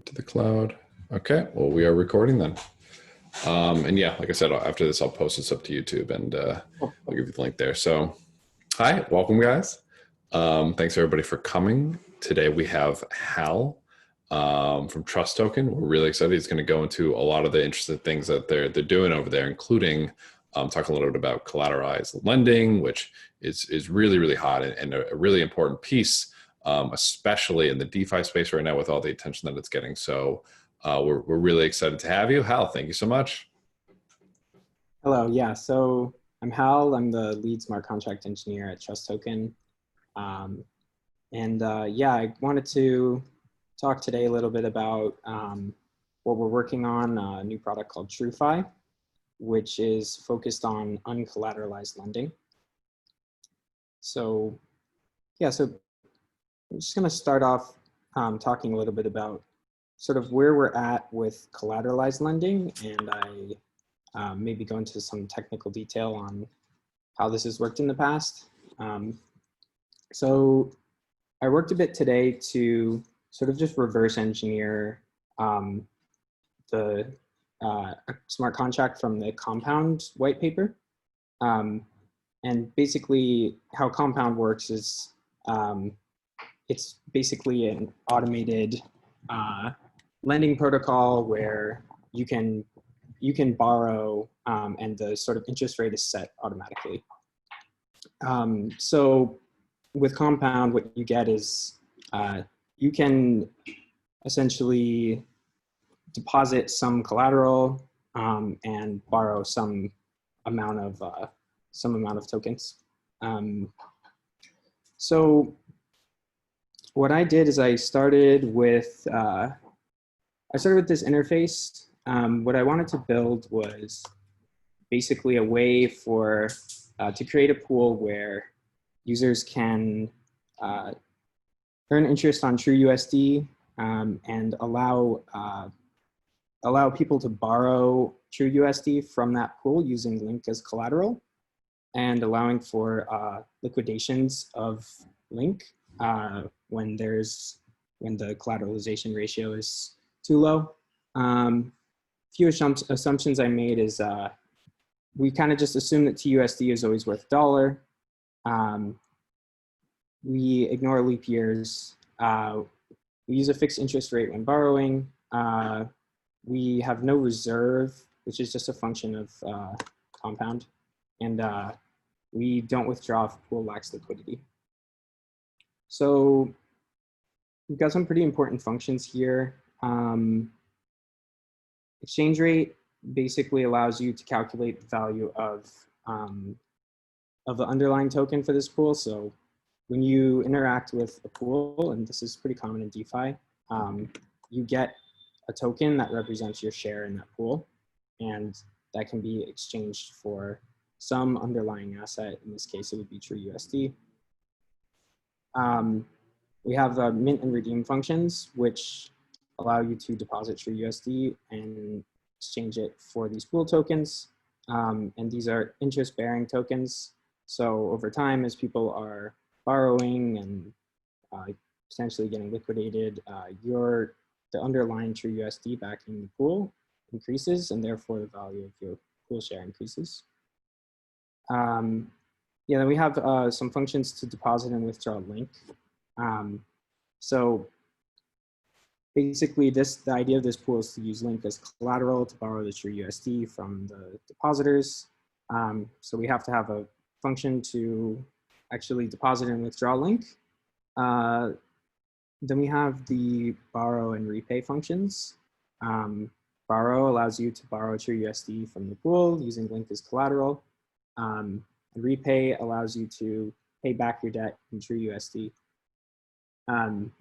To the cloud. Okay, well, we are recording then. And yeah, like I said, after this, I'll post this up to YouTube and I'll give you the link there. So, hi, welcome, guys. Thanks everybody for coming. Today we have Hal from Trust Token. We're really excited. He's going to go into a lot of the interesting things that they're doing over there, including talking a little bit about collateralized lending, which is really hot and a really important piece, especially in the DeFi space right now with all the attention that it's getting. So we're really excited to have you, Hal. Thank you so much. Hello, yeah, so I'm Hal. I'm the lead smart contract engineer at Trust Token. Yeah, I wanted to talk today a little bit about what we're working on, a new product called TrueFi, which is focused on uncollateralized lending. So yeah, so I'm just gonna start off talking a little bit about sort of where we're at with collateralized lending, and I maybe go into some technical detail on how this has worked in the past. So I worked a bit today to sort of just reverse engineer the smart contract from the Compound white paper. And basically how Compound works is it's basically an automated lending protocol where you can borrow and the sort of interest rate is set automatically. So with Compound, what you get is you can essentially deposit some collateral and borrow some amount of tokens. So what I did is I started with this interface. What I wanted to build was basically a way for to create a pool where users can earn interest on TrueUSD and allow people to borrow TrueUSD from that pool using Link as collateral, and allowing for liquidations of Link when the collateralization ratio is too low. Few assumptions I made is we kind of just assume that TUSD is always worth $1. We ignore leap years. We use a fixed interest rate when borrowing. We have no reserve, which is just a function of Compound. And we don't withdraw if the pool lacks liquidity. So we've got some pretty important functions here. Exchange rate basically allows you to calculate the value of the underlying token for this pool. So when you interact with a pool, and this is pretty common in DeFi, you get a token that represents your share in that pool, and that can be exchanged for some underlying asset. In this case, it would be TrueUSD. We have mint and redeem functions, which allow you to deposit TrueUSD and exchange it for these pool tokens. And these are interest-bearing tokens. So over time, as people are borrowing and potentially getting liquidated, the underlying TrueUSD backing the pool increases, and therefore the value of your pool share increases. Yeah, then we have some functions to deposit and withdraw Link. So basically, the idea of this pool is to use Link as collateral to borrow the TrueUSD from the depositors. So we have to have a function to actually deposit and withdraw Link. Then we have the borrow and repay functions. Borrow allows you to borrow TrueUSD from the pool using Link as collateral. And repay allows you to pay back your debt in TrueUSD. Then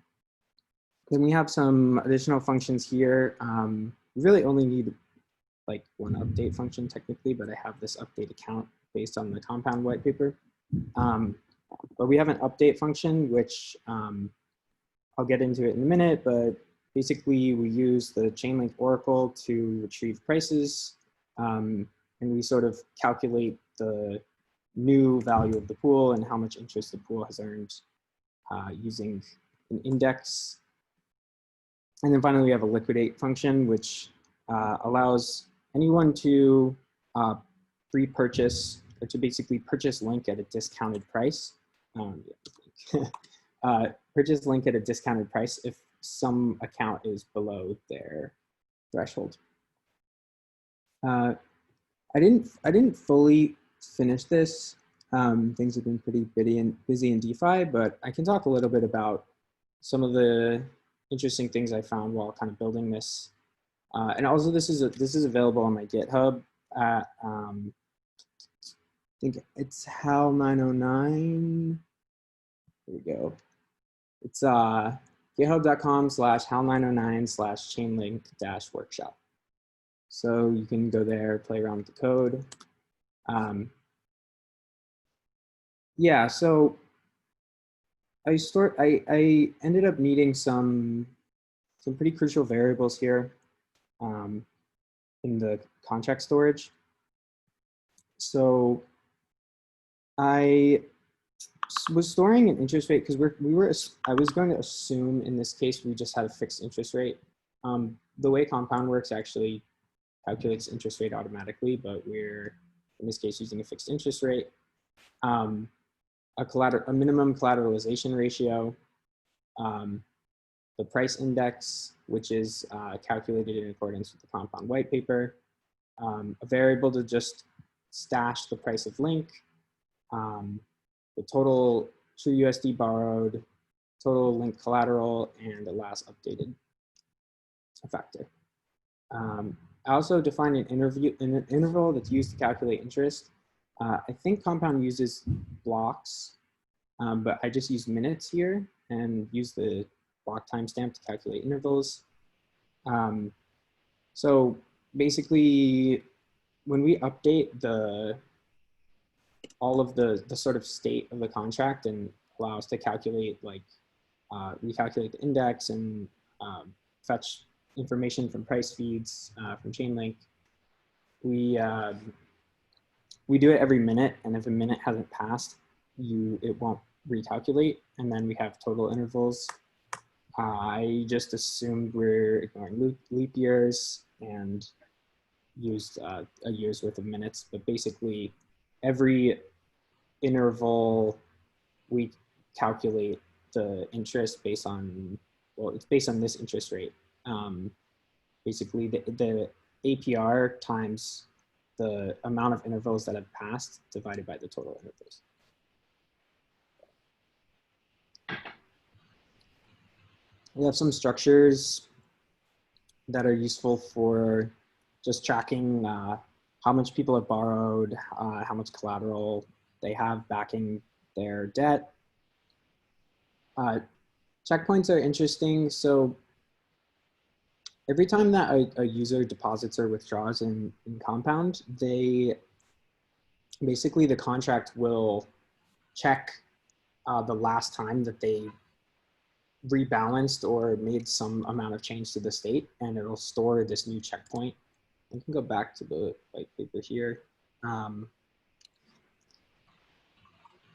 we have some additional functions here. We really only need like one update function technically, but I have this update account based on the Compound white paper. But we have an update function, which I'll get into it in a minute, but basically we use the Chainlink Oracle to retrieve prices, and we sort of calculate the new value of the pool and how much interest the pool has earned using an index And then finally, we have a liquidate function, which allows anyone to pre-purchase or to basically purchase Link at a discounted price. Purchase Link at a discounted price if some account is below their threshold. I didn't fully finish this. Things have been pretty busy in DeFi, but I can talk a little bit about some of the interesting things I found while kind of building this. And also, this is available on my GitHub at I think it's HAL909. Here we go. It's github.com/HAL909/chainlink-workshop. So you can go there, play around with the code. Yeah, so I ended up needing some pretty crucial variables here in the contract storage. So I was storing an interest rate because I was going to assume in this case we just had a fixed interest rate. The way Compound works actually calculates interest rate automatically, but we're in this case using a fixed interest rate. A minimum collateralization ratio, the price index, which is calculated in accordance with the Compound white paper, a variable to just stash the price of Link, the total true USD borrowed, total Link collateral, and the last updated factor. I also defined an interval that's used to calculate interest. I think Compound uses blocks, but I just use minutes here and use the block timestamp to calculate intervals. So basically, when we update all of the sort of state of the contract and allow us to calculate, like recalculate the index and fetch information from price feeds from Chainlink, we do it every minute, and if a minute hasn't passed, it won't recalculate. And then we have total intervals. I just assumed we're ignoring leap years and used a year's worth of minutes, but basically every interval we calculate the interest based on, well, it's based on this interest rate. Basically the APR times the amount of intervals that have passed divided by the total intervals. We have some structures that are useful for just tracking how much people have borrowed, how much collateral they have backing their debt. Checkpoints are interesting. So every time that a user deposits or withdraws in Compound, basically the contract will check the last time that they rebalanced or made some amount of change to the state, and it'll store this new checkpoint. I can go back to the white paper here.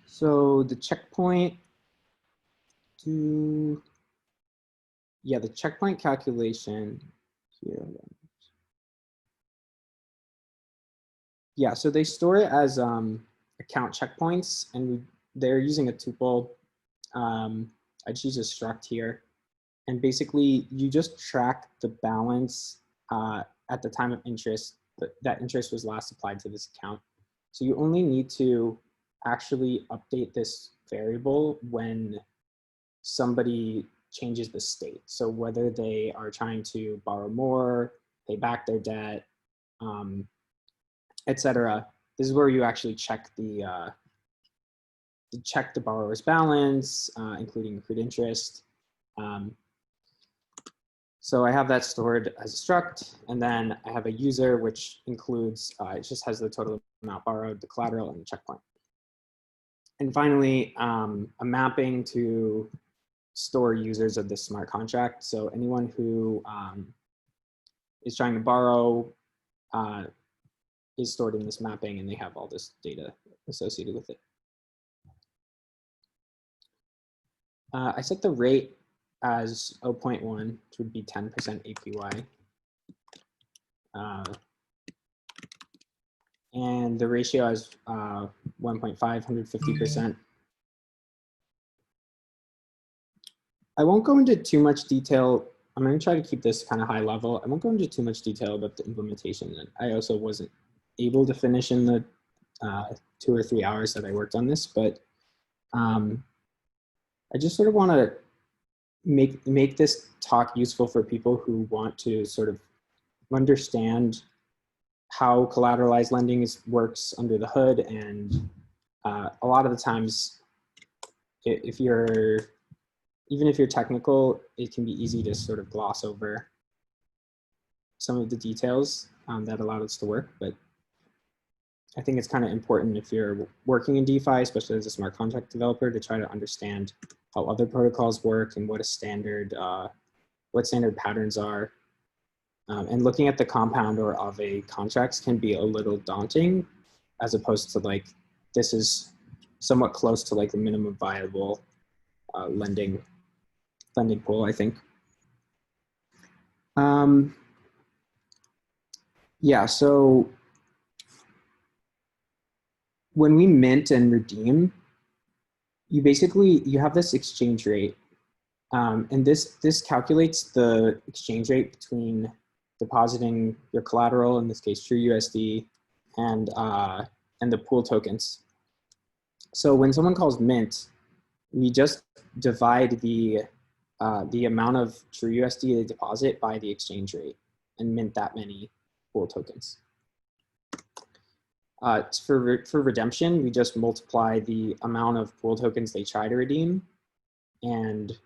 So the checkpoint the checkpoint calculation here. Yeah, so they store it as account checkpoints, and they're using a tuple. I choose a struct here, and basically you just track the balance at the time of interest that interest was last applied to this account. So you only need to actually update this variable when somebody changes the state. So whether they are trying to borrow more, pay back their debt, etc. This is where you actually check the borrower's balance, including accrued interest. So I have that stored as a struct, and then I have a user, which includes, it just has the total amount borrowed, the collateral, and the checkpoint. And finally, a mapping to store users of this smart contract. So anyone who is trying to borrow is stored in this mapping, and they have all this data associated with it. I set the rate as 0.1, which would be 10% APY. And the ratio is 1.5, 150%. I won't go into too much detail. I'm going to try to keep this kind of high level. I won't go into too much detail about the implementation. I also wasn't able to finish in the 2 or 3 hours that I worked on this, but I just sort of want to make this talk useful for people who want to sort of understand how collateralized lending works under the hood. And a lot of the times, even if you're technical, it can be easy to sort of gloss over some of the details that allow us to work. But I think it's kind of important if you're working in DeFi, especially as a smart contract developer, to try to understand how other protocols work and what standard patterns are. And looking at the compound or Aave contracts can be a little daunting, as opposed to like, this is somewhat close to like the minimum viable lending pool, I think. Yeah, so when we mint and redeem, you have this exchange rate. And this calculates the exchange rate between depositing your collateral, in this case, TrueUSD, and the pool tokens. So when someone calls mint, we just divide the amount of TrueUSD they deposit by the exchange rate and mint that many pool tokens. For redemption, we just multiply the amount of pool tokens they try to redeem and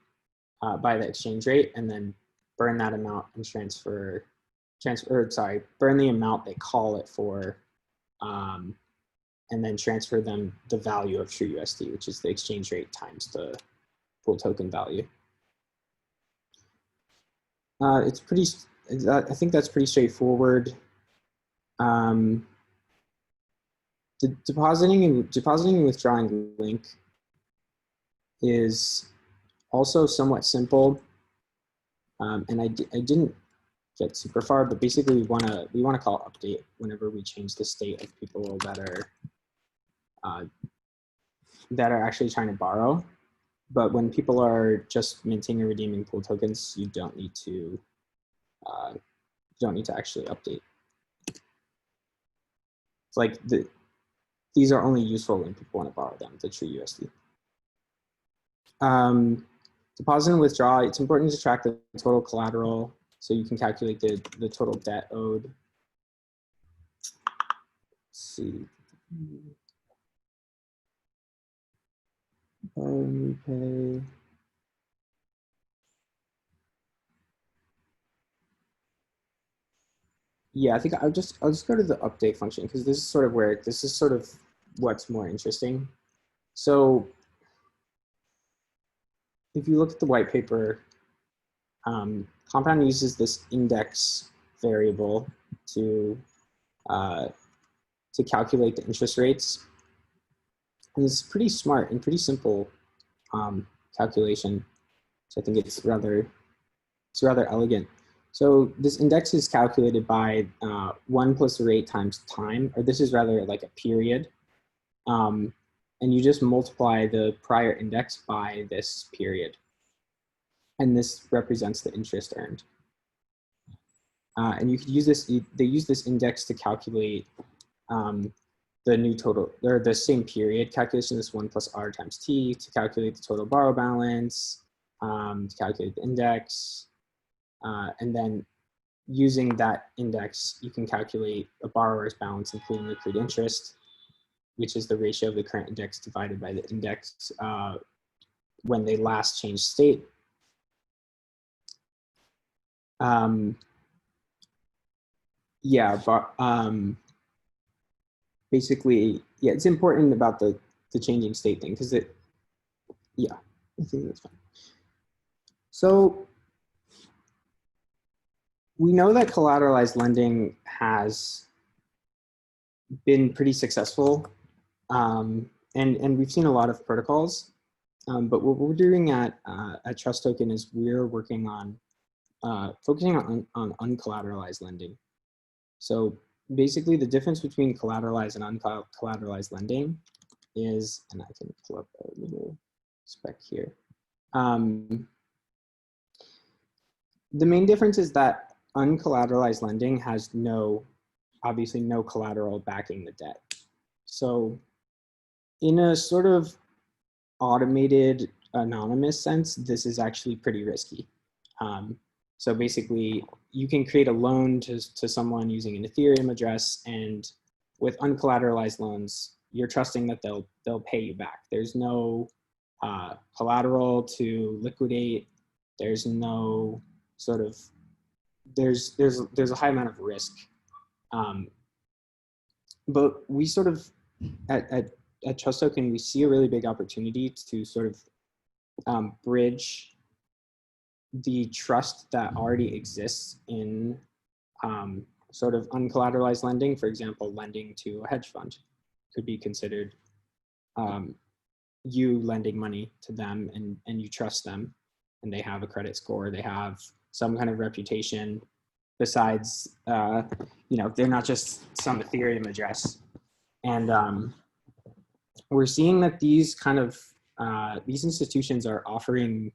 by the exchange rate, and then burn that amount and burn the amount they call it for, and then transfer them the value of TrueUSD, which is the exchange rate times the pool token value. I think that's pretty straightforward. The depositing and withdrawing link is also somewhat simple, and I didn't get super far, but basically we want to call update whenever we change the state of people that are actually trying to borrow. But when people are just minting and redeeming pool tokens, you don't need to actually update. It's like these are only useful when people want to borrow them, the TrueUSD. Deposit and withdraw, it's important to track the total collateral so you can calculate the total debt owed. Let's see. Pay. Yeah, I think I'll just go to the update function, because this is sort of what's more interesting. So if you look at the white paper, Compound uses this index variable to calculate the interest rates. And it's pretty smart and pretty simple calculation. So I think it's rather elegant. So this index is calculated by 1 plus the rate times time, or this is rather like a period. And you just multiply the prior index by this period. And this represents the interest earned. And you could use this, they use this index to calculate the new total, or the same period calculation, this 1 plus r times t, to calculate the total borrow balance, to calculate the index. And then using that index, you can calculate a borrower's balance, including accrued interest, which is the ratio of the current index divided by the index when they last changed state. Yeah, but basically, yeah, it's important about the changing state thing, because yeah, I think that's fine. So we know that collateralized lending has been pretty successful, and we've seen a lot of protocols. But what we're doing at Trust Token is we're working on focusing on uncollateralized lending. So basically the difference between collateralized and uncollateralized lending is, and I can pull up a little spec here. The main difference is that uncollateralized lending has obviously no collateral backing the debt. So in a sort of automated anonymous sense, this is actually pretty risky. So basically you can create a loan to someone using an Ethereum address, and with uncollateralized loans, you're trusting that they'll pay you back. There's no collateral to liquidate. There's no sort of, there's a high amount of risk. But we sort of, at Trust Token, we see a really big opportunity to sort of bridge the trust that already exists in sort of uncollateralized lending. For example, lending to a hedge fund could be considered you lending money to them, and you trust them, and they have a credit score, they have some kind of reputation besides, they're not just some Ethereum address. And we're seeing that these these institutions are offering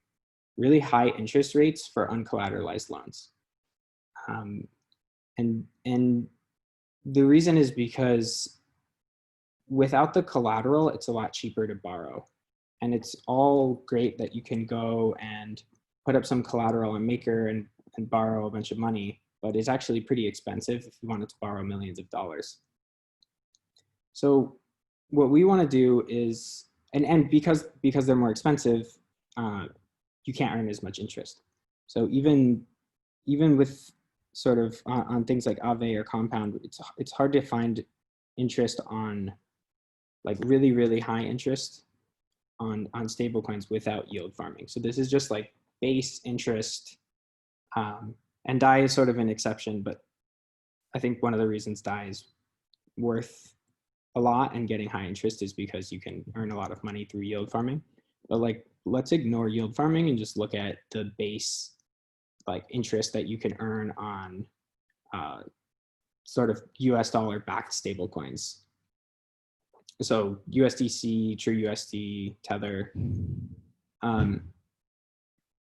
really high interest rates for uncollateralized loans. And the reason is because without the collateral, it's a lot cheaper to borrow. And it's all great that you can go and put up some collateral on Maker and borrow a bunch of money, but it's actually pretty expensive if you wanted to borrow millions of dollars. So what we want to do is, and because they're more expensive, you can't earn as much interest. So even with sort of on things like Aave or Compound, it's hard to find interest on like really, really high interest on stablecoins without yield farming. So this is just like base interest, and DAI is sort of an exception, but I think one of the reasons DAI is worth a lot and getting high interest is because you can earn a lot of money through yield farming. But like, let's ignore yield farming and just look at the base like interest that you can earn on sort of US dollar backed stable coins. So USDC, TrueUSD, Tether.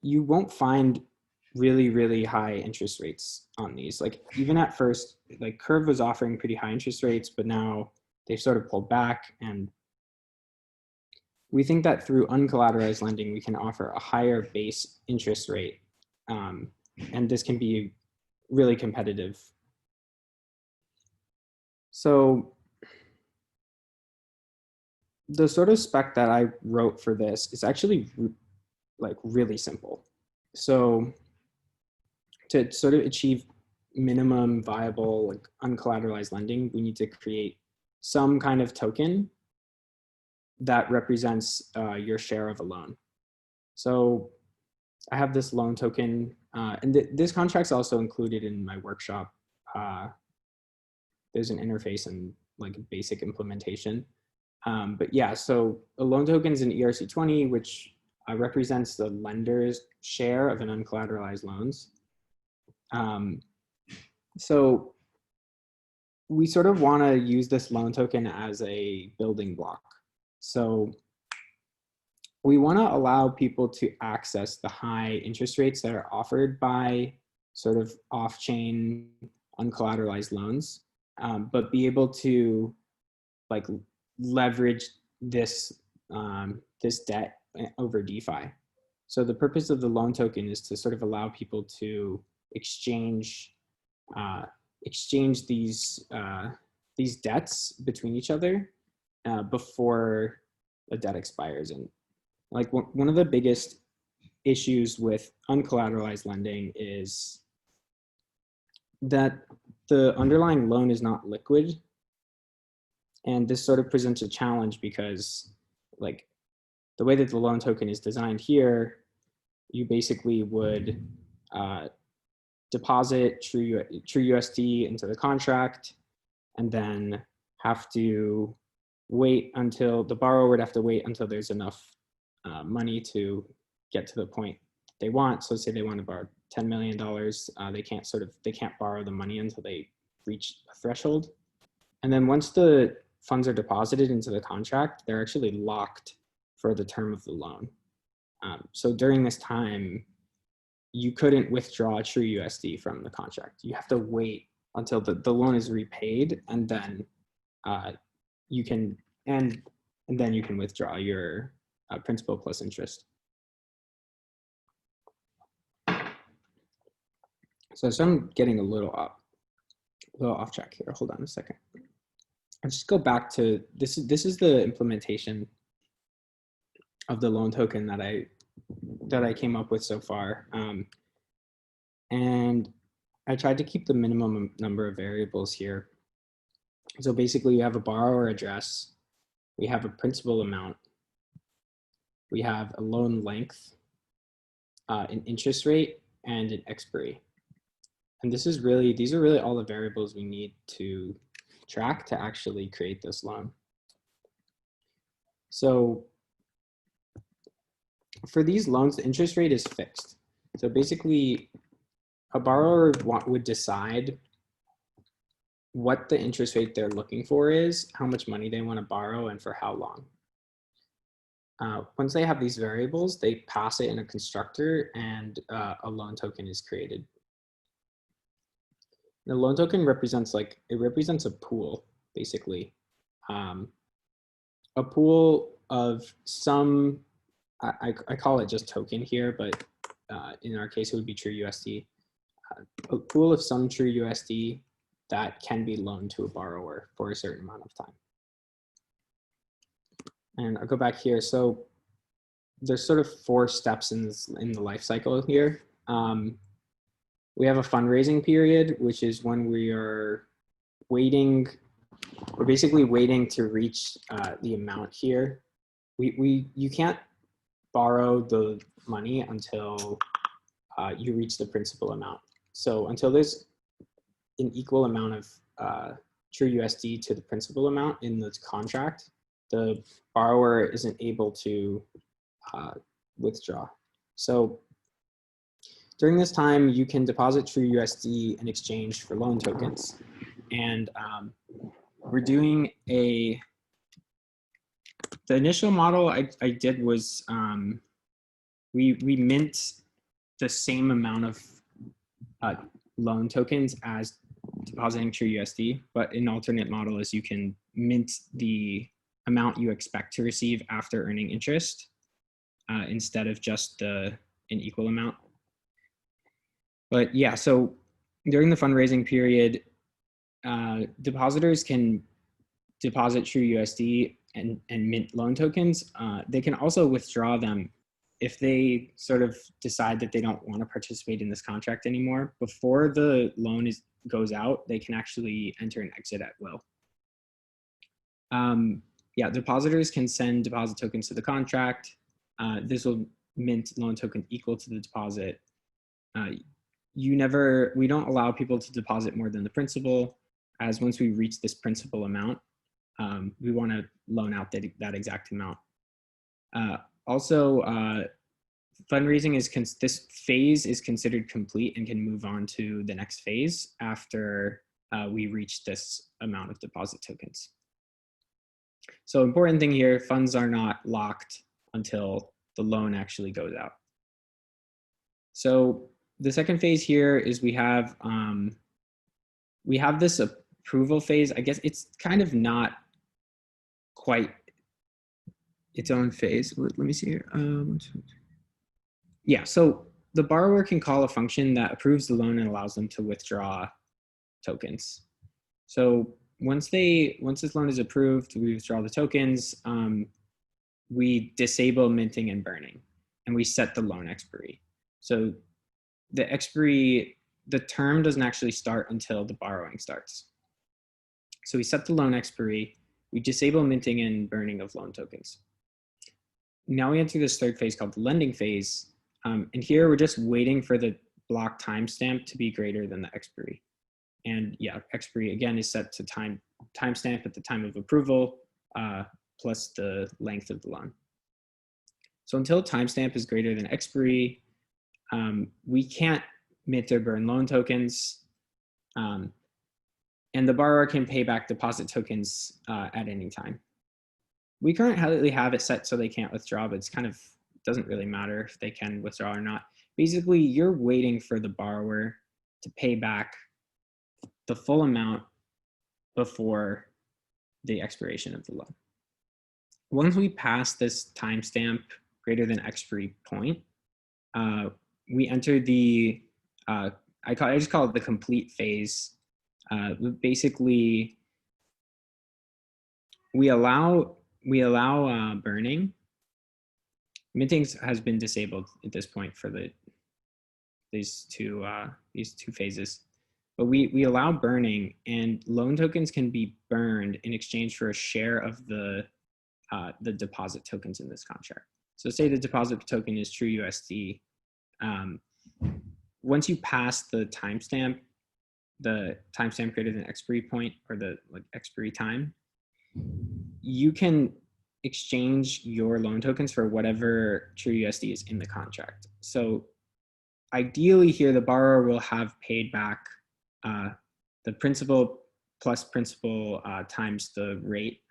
You won't find really, really high interest rates on these. Like even at first, like Curve was offering pretty high interest rates, but now they've sort of pulled back. And we think that through uncollateralized lending, we can offer a higher base interest rate. And this can be really competitive. So the sort of spec that I wrote for this is actually like really simple. So to sort of achieve minimum viable like uncollateralized lending, we need to create some kind of token that represents your share of a loan. So I have this loan token, and this contract's also included in my workshop. There's an interface and like a basic implementation. But yeah, so a loan token is an ERC20, which represents the lender's share of an uncollateralized loans. So we sort of want to use this loan token as a building block. So we want to allow people to access the high interest rates that are offered by sort of off-chain uncollateralized loans, but be able to like leverage this this debt over DeFi. So the purpose of the loan token is to sort of allow people to exchange these debts between each other before a debt expires. And like one of the biggest issues with uncollateralized lending is that the underlying loan is not liquid. And this sort of presents a challenge because like the way that the loan token is designed here, you basically would deposit TrueUSD into the contract and then have to wait until the borrower would have to wait until there's enough money to get to the point they want. So say they want to borrow $10 million, they can't borrow the money until they reach a threshold. And then once the funds are deposited into the contract, they're actually locked for the term of the loan. So during this time, you couldn't withdraw true USD from the contract. You have to wait until the loan is repaid, and then you can withdraw your principal plus interest. So I'm getting a little off track here. Hold on a second. I'll just go back to this is the implementation of the loan token that I came up with so far. And I tried to keep the minimum number of variables here. So basically, we have a borrower address, we have a principal amount, we have a loan length, an interest rate, and an expiry. And these are really all the variables we need to track to actually create this loan. So for these loans, the interest rate is fixed. So basically, a borrower would decide what the interest rate they're looking for is, how much money they want to borrow, and for how long. Once they have these variables, they pass it in a constructor, and a loan token is created. The loan token represents a pool, basically. A pool of some, I call it just token here, but in our case, it would be true USD. A pool of some true USD that can be loaned to a borrower for a certain amount of time. And I'll go back here. So there's sort of 4 steps in the life cycle here. We have a fundraising period, which is when we are waiting. We're basically waiting to reach the amount here. You can't borrow the money until you reach the principal amount. So until there's an equal amount of true USD to the principal amount in the contract, the borrower isn't able to withdraw. So during this time, you can deposit true USD in exchange for loan tokens. And we're doing the initial model I did was we mint the same amount of loan tokens as depositing true USD, but an alternate model is you can mint the amount you expect to receive after earning interest instead of just an equal amount. But yeah, so during the fundraising period, depositors can deposit true USD and mint loan tokens. They can also withdraw them if they sort of decide that they don't want to participate in this contract anymore. Before the loan goes out, they can actually enter and exit at will. Yeah, depositors can send deposit tokens to the contract. This will mint loan token equal to the deposit. We don't allow people to deposit more than the principal, as once we reach this principal amount, we want to loan out that exact amount. Also, fundraising this phase is considered complete and can move on to the next phase after we reach this amount of deposit tokens. So important thing here, funds are not locked until the loan actually goes out. So the second phase here is we have this approval phase. I guess it's kind of not quite its own phase. Let me see here. Yeah, so the borrower can call a function that approves the loan and allows them to withdraw tokens. So once this loan is approved, we withdraw the tokens. We disable minting and burning, and we set the loan expiry. So the term doesn't actually start until the borrowing starts. So we set the loan expiry, we disable minting and burning of loan tokens. Now we enter this third phase called the lending phase. And here we're just waiting for the block timestamp to be greater than the expiry. And yeah, expiry again is set to timestamp at the time of approval plus the length of the loan. So until timestamp is greater than expiry, we can't mint or burn loan tokens. And the borrower can pay back deposit tokens at any time. We currently have it set so they can't withdraw, but it's kind of doesn't really matter if they can withdraw or not. Basically, you're waiting for the borrower to pay back the full amount before the expiration of the loan. Once we pass this timestamp greater than expiry point, we enter the, I just call it the complete phase. Basically, we allow burning. Minting has been disabled at this point for these two phases, but we allow burning, and loan tokens can be burned in exchange for a share of the deposit tokens in this contract. So say the deposit token is true USD. Once you pass the timestamp greater than expiry point, or the expiry time, you can exchange your loan tokens for whatever true USD is in the contract. So ideally here, the borrower will have paid back the principal plus principal times the rate.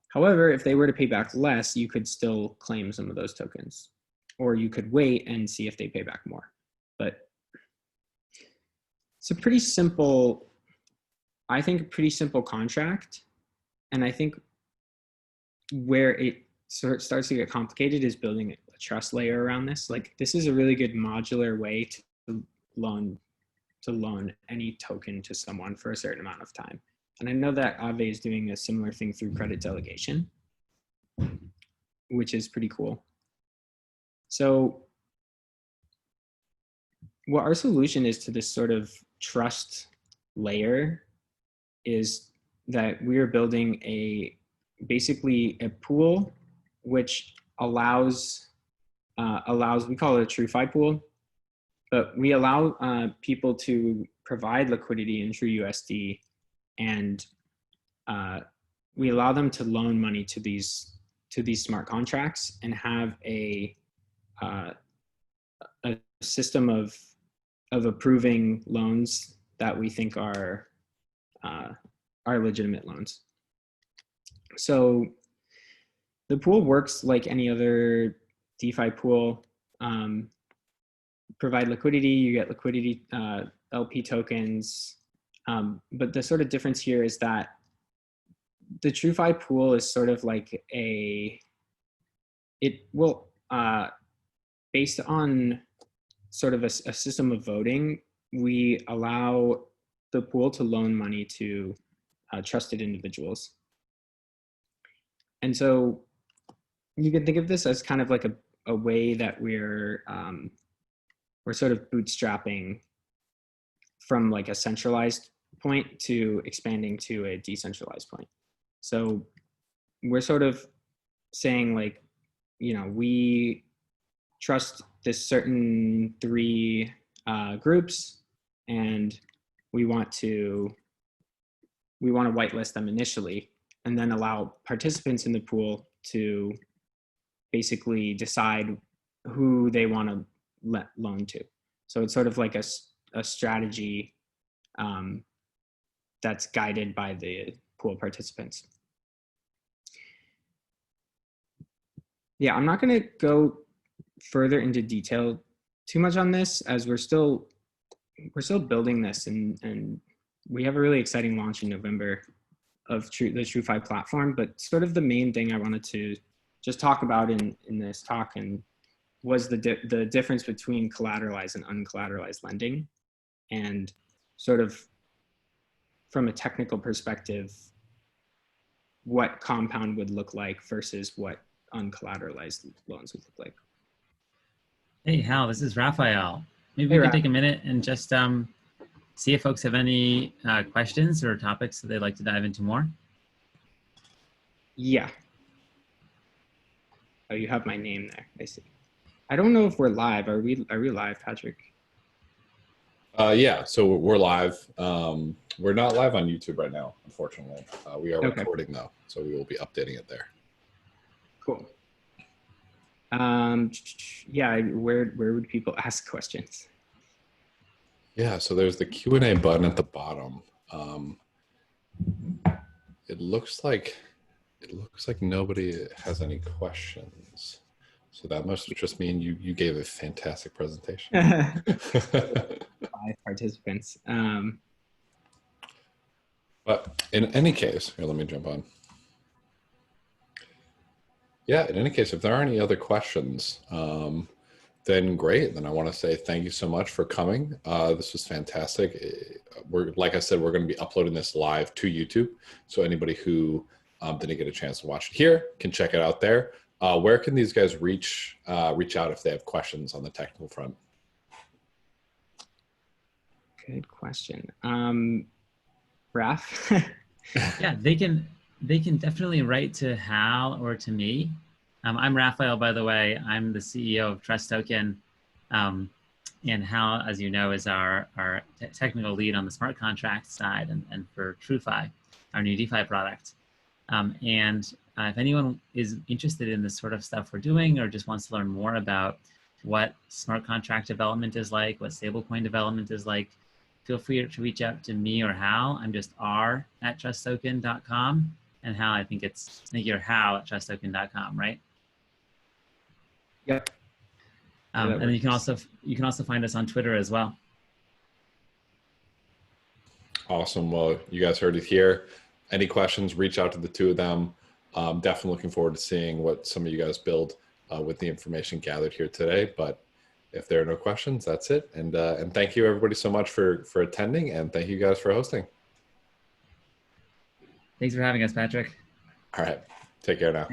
However, if they were to pay back less, you could still claim some of those tokens, or you could wait and see if they pay back more. But it's a pretty simple, I think, a pretty simple contract. And I think where it starts to get complicated is building a trust layer around this. Like, this is a really good modular way to loan any token to someone for a certain amount of time. And I know that Aave is doing a similar thing through credit delegation, which is pretty cool. So what our solution is to this sort of trust layer is that we are building basically a pool which allows, we call it a TrueFi pool, but we allow people to provide liquidity in true USD, and we allow them to loan money to these smart contracts and have a system of approving loans that we think are legitimate loans. So the pool works like any other DeFi pool. Provide liquidity, you get liquidity LP tokens. But the sort of difference here is that the TrueFi pool is sort of like based on sort of a system of voting, we allow the pool to loan money to trusted individuals. And so you can think of this as kind of like a way that we're sort of bootstrapping from like a centralized point to expanding to a decentralized point. So we're sort of saying, like, you know, we trust this certain three groups, and we want to whitelist them initially, and then allow participants in the pool to basically decide who they want to let loan to. So it's sort of like a strategy that's guided by the pool participants. Yeah, I'm not going to go further into detail too much on this, as we're still building this, and we have a really exciting launch in November of the TrueFi platform. But sort of the main thing I wanted to just talk about in this talk was the difference between collateralized and uncollateralized lending, and sort of from a technical perspective, what compound would look like versus what uncollateralized loans would look like. Hey, Hal, this is Raphael. Maybe we could take a minute and just see if folks have any questions or topics that they'd like to dive into more. Yeah. Oh, you have my name there. I see. I don't know if we're live. Are we live, Patrick? Yeah, so we're live. We're not live on YouTube right now, unfortunately. We are recording though, so we will be updating it there. Cool. Yeah, where would people ask questions? Yeah, so there's the Q&A button at the bottom. It looks like nobody has any questions. So that must just mean you gave a fantastic presentation. 5 participants. But in any case, here, let me jump on. Yeah, in any case, if there are any other questions, then great. Then I want to say thank you so much for coming. This was fantastic. Like I said, we're going to be uploading this live to YouTube. So anybody who didn't get a chance to watch it here can check it out there. Where can these guys reach out if they have questions on the technical front? Good question. Raf? Yeah, they can definitely write to Hal or to me. I'm Raphael, by the way. I'm the CEO of Trust Token. And Hal, as you know, is our technical lead on the smart contract side and for TrueFi, our new DeFi product. If anyone is interested in this sort of stuff we're doing or just wants to learn more about what smart contract development is like, what stablecoin development is like, feel free to reach out to me or Hal. I'm just r@trusttoken.com. And Hal, I think you're hal@trusttoken.com, right? Yep. And then you can also find us on Twitter as well. Awesome. Well, you guys heard it here. Any questions, reach out to the two of them. Definitely looking forward to seeing what some of you guys build with the information gathered here today. But if there are no questions, that's it. And thank you everybody so much for attending, and thank you guys for hosting. Thanks for having us, Patrick. All right. Take care now.